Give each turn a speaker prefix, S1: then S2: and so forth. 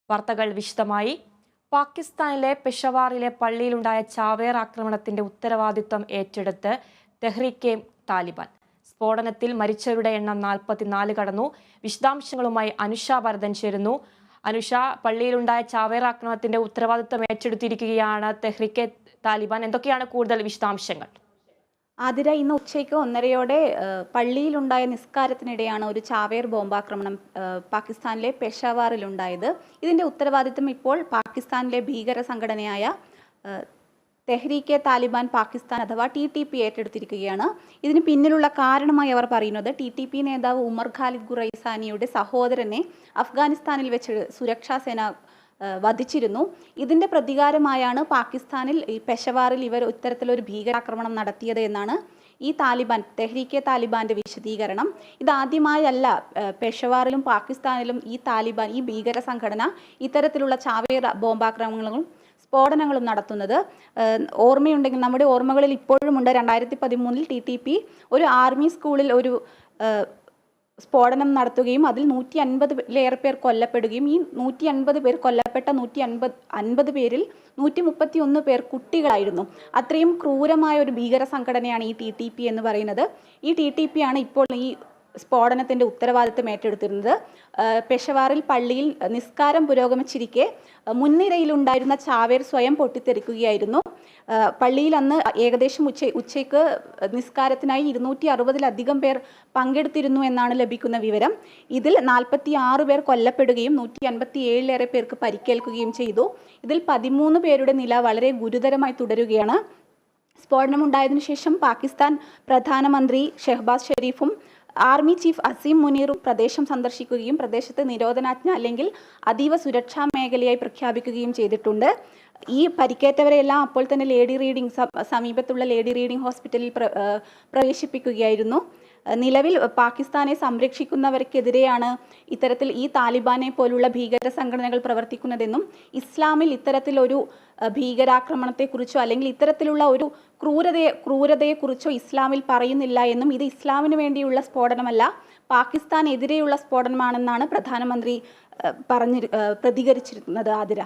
S1: വാർത്തകൾ വിശദമായി. പാകിസ്ഥാനിലെ പെഷവാറിലെ പള്ളിയിലുണ്ടായ ചാവേർ ആക്രമണത്തിന്റെ ഉത്തരവാദിത്വം ഏറ്റെടുത്ത് തെഹ്രീക്കെ താലിബാൻ. സ്ഫോടനത്തിൽ മരിച്ചവരുടെ എണ്ണം 44 കടന്നു. വിശദാംശങ്ങളുമായി അനുഷ ഭരതൻ ചേരുന്നു. അനുഷ, പള്ളിയിലുണ്ടായ ചാവേർ ആക്രമണത്തിന്റെ ഉത്തരവാദിത്വം ഏറ്റെടുത്തിരിക്കുകയാണ് തെഹ്രീക്കെ താലിബാൻ. എന്തൊക്കെയാണ് കൂടുതൽ വിശദാംശങ്ങൾ?
S2: ആതിര, ഇന്ന് ഉച്ചയ്ക്ക് 1:30 പള്ളിയിലുണ്ടായ നിസ്കാരത്തിനിടെയാണ് ഒരു ചാവേർ ബോംബാക്രമണം പാകിസ്ഥാനിലെ പെഷവാറിലുണ്ടായത്. ഇതിന്റെ ഉത്തരവാദിത്തം ഇപ്പോൾ പാകിസ്ഥാനിലെ ഭീകര സംഘടനയായ തെഹ്രീക്കെ താലിബാൻ പാകിസ്ഥാൻ അഥവാ TTP ഏറ്റെടുത്തിരിക്കുകയാണ്. ഇതിന് പിന്നിലുള്ള കാരണമായി അവർ പറയുന്നത് TTP നേതാവ് ഉമർ ഖാലിദ് ഖുറൈസാനിയുടെ സഹോദരനെ അഫ്ഗാനിസ്ഥാനിൽ വെച്ച് സുരക്ഷാ സേന വധിച്ചിരുന്നു. ഇതിന്റെ പ്രതികാരമായാണ് പാകിസ്ഥാനിൽ ഈ പെഷവാറിൽ ഇവർ ഇത്തരത്തിലൊരു ഭീകരാക്രമണം നടത്തിയത് എന്നാണ് ഈ തെഹ്രീക്കെ താലിബാന്റെ വിശദീകരണം. ഇതാദ്യമായല്ല പെഷവാറിലും പാകിസ്ഥാനിലും ഈ ഭീകര സംഘടന ഇത്തരത്തിലുള്ള ചാവേർ ബോംബാക്രമണങ്ങളും സ്ഫോടനങ്ങളും നടത്തുന്നത്. ഓർമ്മയുണ്ടെങ്കിൽ നമ്മുടെ ഓർമ്മകളിൽ ഇപ്പോഴുമുണ്ട്, 2013 TTP ഒരു ആർമി സ്കൂളിൽ ഒരു സ്ഫോടനം നടത്തുകയും അതിൽ 150-ലേറെ പേർ കൊല്ലപ്പെടുകയും ഈ 150 പേർ കൊല്ലപ്പെട്ട 150 പേരിൽ 131 പേർ കുട്ടികളായിരുന്നു. അത്രയും ക്രൂരമായ ഒരു ഭീകര സംഘടനയാണ് ഈ TTP എന്ന് പറയുന്നത്. ഈ TTP ആണ് ഇപ്പോൾ ഈ സ്ഫോടനത്തിന്റെ ഉത്തരവാദിത്തം ഏറ്റെടുത്തിരുന്നത്. പെഷവാറിൽ പള്ളിയിൽ നിസ്കാരം പുരോഗമിച്ചിരിക്കെ മുൻനിരയിലുണ്ടായിരുന്ന ചാവേർ സ്വയം പൊട്ടിത്തെറിക്കുകയായിരുന്നു. പള്ളിയിൽ അന്ന് ഏകദേശം ഉച്ചയ്ക്ക് നിസ്കാരത്തിനായി 260-ലധികം പേർ പങ്കെടുത്തിരുന്നു എന്നാണ് ലഭിക്കുന്ന വിവരം. ഇതിൽ 46 പേർ കൊല്ലപ്പെടുകയും 157-ലേറെ പേർക്ക് പരിക്കേൽക്കുകയും ചെയ്തു. ഇതിൽ 13 പേരുടെ നില വളരെ ഗുരുതരമായി തുടരുകയാണ്. സ്ഫോടനമുണ്ടായതിനു ശേഷം പാകിസ്ഥാൻ പ്രധാനമന്ത്രി ഷെഹ്ബാസ് ഷെരീഫും ആർമി ചീഫ് അസീം മുനീറും പ്രദേശം സന്ദർശിക്കുകയും പ്രദേശത്ത് നിരോധനാജ്ഞ അല്ലെങ്കിൽ അതീവ സുരക്ഷാ മേഖലയായി പ്രഖ്യാപിക്കുകയും ചെയ്തിട്ടുണ്ട്. ഈ പരിക്കേറ്റവരെല്ലാം അപ്പോൾ തന്നെ സമീപത്തുള്ള ലേഡി റീഡിംഗ് ഹോസ്പിറ്റലിൽ പ്രവേശിപ്പിക്കുകയായിരുന്നു. നിലവിൽ പാകിസ്ഥാനെ സംരക്ഷിക്കുന്നവർക്കെതിരെയാണ് ഇത്തരത്തിൽ ഈ താലിബാനെ പോലുള്ള ഭീകര സംഘടനകൾ പ്രവർത്തിക്കുന്നതെന്നും ഇസ്ലാമിൽ ഇത്തരത്തിലൊരു ഭീകരാക്രമണത്തെക്കുറിച്ചോ അല്ലെങ്കിൽ ഇത്തരത്തിലുള്ള ഒരു ക്രൂരതയെക്കുറിച്ചോ ഇസ്ലാമിൽ പറയുന്നില്ല എന്നും ഇത് ഇസ്ലാമിന് വേണ്ടിയുള്ള സ്ഫോടനമല്ല, പാകിസ്ഥാനെതിരെയുള്ള സ്ഫോടനമാണെന്നാണ് പ്രധാനമന്ത്രി പ്രതികരിച്ചിരുന്നത്. ആതിര.